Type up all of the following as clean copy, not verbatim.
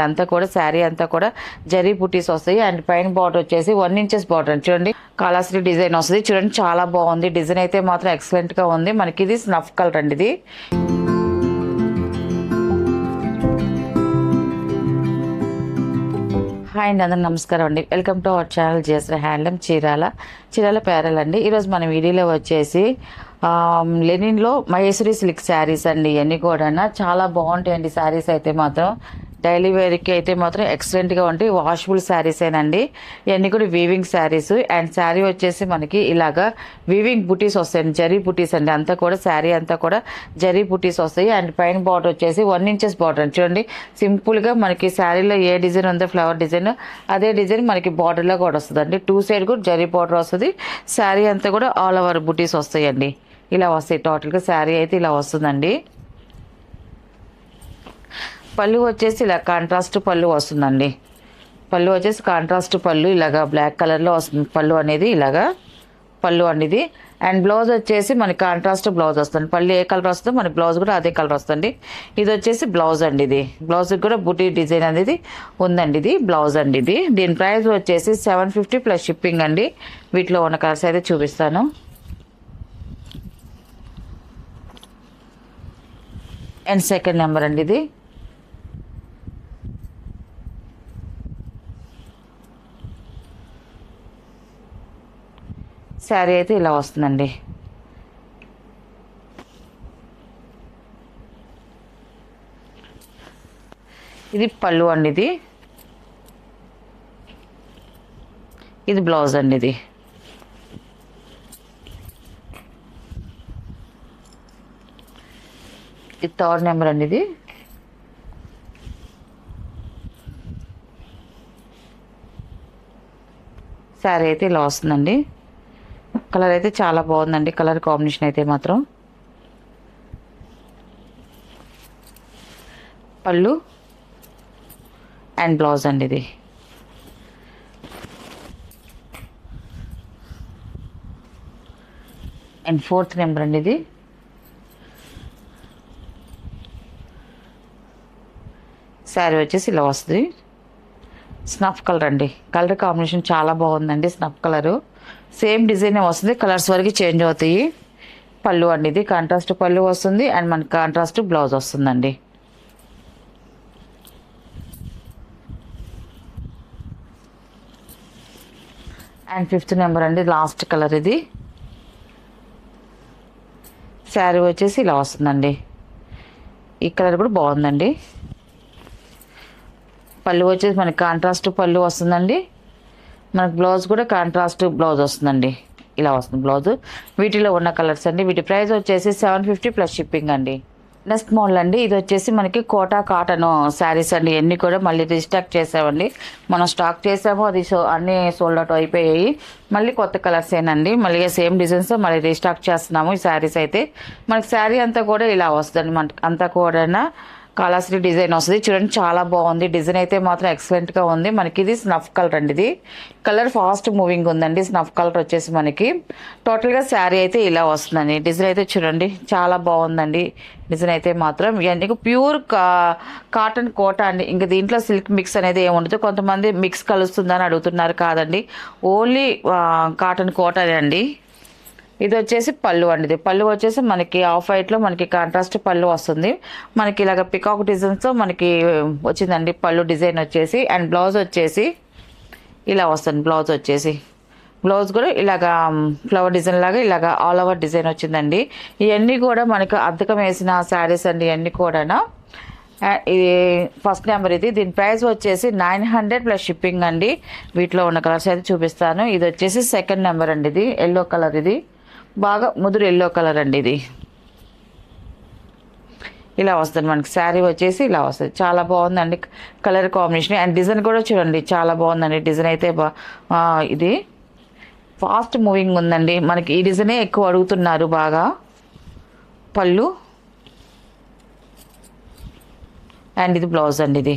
అంతా కూడా శారీ అంతా కూడా జరీ బుటీస్ వస్తాయి. అండ్ పైన బార్డర్ వచ్చేసి 1 ఇంచెస్ బార్డర్ చూడండి. కాలాశ్రీ డిజైన్ వస్తుంది చూడండి. చాలా బాగుంది డిజైన్ అయితే మాత్రం ఎక్సలెంట్ గా ఉంది. మనకి ఇది స్నఫ్ కలర్ అండి. ఇది హాయ్ అండి, అందరూ నమస్కారం అండి. Welcome to our channel JSR handloom Chirala pearl అండి. ఈరోజు మన వీడియోలో వచ్చేసి లెనిన్లో మహేశ్వరి సిల్క్ శారీస్ అండి. ఇవన్నీ కూడా చాలా బాగుంటాయండి. శారీస్ అయితే మాత్రం డైలీ వేర్కి అయితే మాత్రం ఎక్సలెంట్గా ఉంటాయి. వాషబుల్ శారీస్ ఏనండి. ఇవన్నీ కూడా వీవింగ్ శారీస్. అండ్ శారీ వచ్చేసి మనకి ఇలాగా వీవింగ్ బుటీస్ వస్తాయండి. జరీ బుటీస్ అండి. అంతా కూడా శారీ అంతా కూడా జరీ బుటీస్ వస్తాయి. అండ్ పైన బార్డర్ వచ్చేసి 1 ఇంచెస్ బార్డర్ చూడండి. సింపుల్గా మనకి శారీలో ఏ డిజైన్ ఉందో ఫ్లవర్ డిజైన్ అదే డిజైన్ మనకి బార్డర్లో కూడా వస్తుందండి. 2 సైడ్ కూడా జరీ బార్డర్ వస్తుంది. శారీ అంతా కూడా ఆల్ ఓవర్ బుటీస్ వస్తాయండి. ఇలా వస్తాయి. టోటల్గా శారీ అయితే ఇలా వస్తుందండి. పళ్ళు వచ్చేసి ఇలా కాంట్రాస్ట్ పళ్ళు వస్తుందండి. పళ్ళు వచ్చేసి కాంట్రాస్ట్ పళ్ళు ఇలాగా బ్లాక్ కలర్లో వస్తుంది. పళ్ళు అనేది ఇలాగా పళ్ళు అనేది. అండ్ బ్లౌజ్ వచ్చేసి మనకి కాంట్రాస్ట్ బ్లౌజ్ వస్తుంది. పళ్ళు ఏ కలర్ వస్తుందో మనకి బ్లౌజ్ కూడా అదే కలర్ వస్తుంది. ఇది వచ్చేసి బ్లౌజ్ అండి. ఇది బ్లౌజ్కి కూడా బుటీ డిజైన్ అనేది ఉందండి. ఇది బ్లౌజ్ అండి. ఇది దీని ప్రైస్ వచ్చేసి 750 ప్లస్ షిప్పింగ్ అండి. వీటిలో ఉన్న కలర్స్ అయితే చూపిస్తాను. అండ్ సెకండ్ నెంబర్ అండి. ఇది శారీ అయితే ఇలా వస్తుందండి. ఇది పళ్ళు అండి. ఇది బ్లౌజ్ అండి. ఇది థర్డ్ నెంబర్ అండి. ఇది శారీ అయితే ఇలా వస్తుందండి. కలర్ అయితే చాలా బాగుందండి. కలర్ కాంబినేషన్ అయితే మాత్రం పళ్ళు అండ్ బ్లౌజ్ అండి. ఇది అండ్ ఫోర్త్ నెంబర్ అండి. ఇది శారీ వచ్చేసి ఇలా వస్తుంది. స్నఫ్ కలర్ అండి. కలర్ కాంబినేషన్ చాలా బాగుందండి. స్నఫ్ కలరు సేమ్ డిజైన్ వస్తుంది. కలర్స్ వరకు చేంజ్ అవుతాయి. పళ్ళు అండి. ఇది కాంట్రాస్ట్ పళ్ళు వస్తుంది. అండ్ మనకి కాంట్రాస్ట్ బ్లౌజ్ వస్తుందండి. అండ్ ఫిఫ్త్ నెంబర్ అండి. Last colour. ఇది శారీ వచ్చేసి ఇలా వస్తుందండి. ఈ కలర్ కూడా బాగుందండి. పళ్ళు వచ్చేసి మనకి కాంట్రాస్ట్ పళ్ళు వస్తుందండి. మనకు బ్లౌజ్ కూడా కాంట్రాస్ట్ బ్లౌజ్ వస్తుందండి. ఇలా వస్తుంది బ్లౌజ్. వీటిలో ఉన్న కలర్స్ అండి. వీటి ప్రైస్ వచ్చేసి 750 ప్లస్ షిప్పింగ్ అండి. నెక్స్ట్ మోడల్ అండి. ఇది వచ్చేసి మనకి కోటా కాటన్ శారీస్ అండి. ఇవన్నీ కూడా మళ్ళీ రీస్టాక్ చేసామండి. మనం స్టాక్ చేసాము, అది అన్నీ సోల్డ్ అవుట్ అయిపోయాయి. మళ్ళీ కొత్త కలర్స్ ఏనండి. మళ్ళీ సేమ్ డిజైన్స్ మళ్ళీ రీస్టాక్ చేస్తున్నాము. ఈ శారీస్ అయితే మనకి శారీ అంతా కూడా ఇలా వస్తుందండి. మనకి అంతా కూడా కాలాశ్రీ డిజైన్ వస్తుంది చూడండి. చాలా బాగుంది. డిజైన్ అయితే మాత్రం ఎక్సలెంట్గా ఉంది. మనకి ఇది స్నఫ్ కలర్ అండి. ఇది కలర్ ఫాస్ట్ మూవింగ్ ఉందండి. స్నఫ్ కలర్ వచ్చేసి మనకి టోటల్గా శారీ అయితే ఇలా వస్తుందండి. డిజైన్ అయితే చూడండి చాలా బాగుందండి. డిజైన్ అయితే మాత్రం ఇవన్నీ ప్యూర్ కాటన్ కోట అండి. ఇంకా దీంట్లో సిల్క్ మిక్స్ అనేది ఏముండదు. కొంతమంది మిక్స్ కలుస్తుందని అడుగుతున్నారు. కాదండి, ఓన్లీ కాటన్ కోట అండి. ఇది వచ్చేసి పళ్ళు అండి. ఇది పళ్ళు వచ్చేసి మనకి ఆఫ్ వైట్లో మనకి కాంట్రాస్ట్ పళ్ళు వస్తుంది. మనకి ఇలాగ పికాక్ డిజైన్స్తో మనకి వచ్చిందండి పళ్ళు డిజైన్ వచ్చేసి. అండ్ బ్లౌజ్ వచ్చేసి ఇలా వస్తుంది. బ్లౌజ్ కూడా ఇలాగా ఫ్లవర్ డిజైన్ లాగా ఇలాగా ఆల్ ఓవర్ డిజైన్ వచ్చిందండి. ఇవన్నీ కూడా మనకు అద్దకం వేసిన శారీస్ అండి. ఇవన్నీ కూడా ఇది ఫస్ట్ నెంబర్. ఇది దీని ప్రైస్ వచ్చేసి 900 ప్లస్ షిప్పింగ్ అండి. వీటిలో ఉన్న కలర్స్ అయితే చూపిస్తాను. ఇది వచ్చేసి సెకండ్ నెంబర్ అండి. ఇది ఎల్లో కలర్. ఇది బాగా ముదురు ఎల్లో కలర్ అండి. ఇది ఇలా వస్తుంది. మనకి శారీ వచ్చేసి ఇలా వస్తుంది. చాలా బాగుందండి కలర్ కాంబినేషన్. అండ్ డిజైన్ కూడా చూడండి చాలా బాగుందండి. డిజైన్ అయితే ఇది ఫాస్ట్ మూవింగ్ ఉందండి. మనకి ఈ డిజైనే ఎక్కువ అడుగుతున్నారు బాగా. పళ్ళు అండ్ ఇది బ్లౌజ్ అండి. ఇది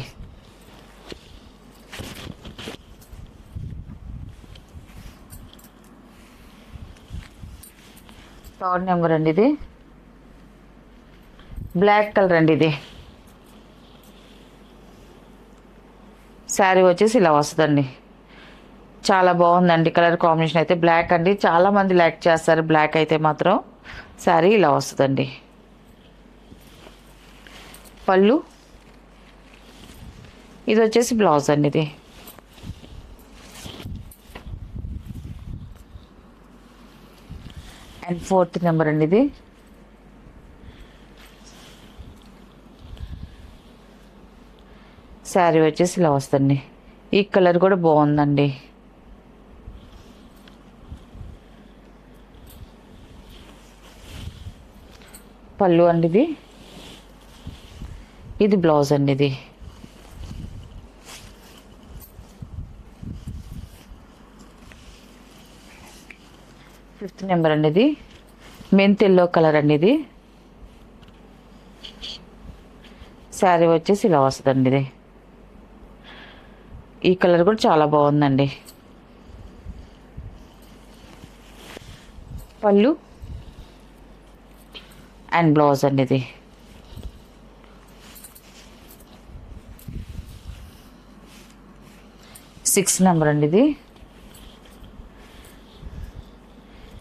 థర్డ్ నెంబర్ అండి. ఇది బ్లాక్ కలర్ అండి. ఇది శారీ వచ్చేసి ఇలా వస్తుందండి. చాలా బాగుందండి కలర్ కాంబినేషన్ అయితే. బ్లాక్ అండి, చాలామంది లైక్ చేస్తారు బ్లాక్ అయితే మాత్రం. శారీ ఇలా వస్తుందండి. పళ్ళు, ఇది వచ్చేసి బ్లౌజ్ అండి. ఇది అండ్ 4th నెంబర్ అండి. ఇది శారీ వచ్చేసి ఇలా వస్తుంది. ఈ కలర్ కూడా బాగుందండి. పళ్ళు అండి. ఇది బ్లౌజ్ అండి. ఇది 5th నెంబర్ అండి. ఇది మెంత్ ఎల్లో కలర్ అండి. ఇది శారీ వచ్చేసి ఇలా వస్తుందండి. ఇది ఈ కలర్ కూడా చాలా బాగుందండి. పళ్ళు అండ్ బ్లౌజ్ అండి. ఇది 6th నెంబర్ అండి. ఇది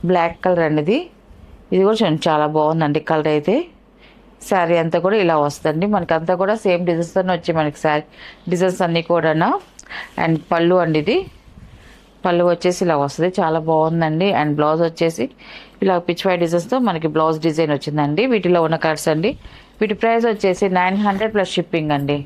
బ్లాక్ కలర్ అండి. ఇది కూడా చూడండి చాలా బాగుందండి కలర్ అయితే. శారీ అంతా కూడా ఇలా వస్తుందండి. మనకంతా కూడా సేమ్ డిజైన్స్ వచ్చి మనకి శారీ డిజైన్స్ అన్నీ కూడా. అండ్ పళ్ళు అండి. ఇది పళ్ళు వచ్చేసి ఇలా వస్తుంది, చాలా బాగుందండి. అండ్ బ్లౌజ్ వచ్చేసి ఇలా పిచ్ వై డిజైన్స్తో మనకి బ్లౌజ్ డిజైన్ వచ్చిందండి. వీటిలో ఉన్న కలర్స్ అండి. వీటి ప్రైస్ వచ్చేసి 900 ప్లస్ షిప్పింగ్ అండి.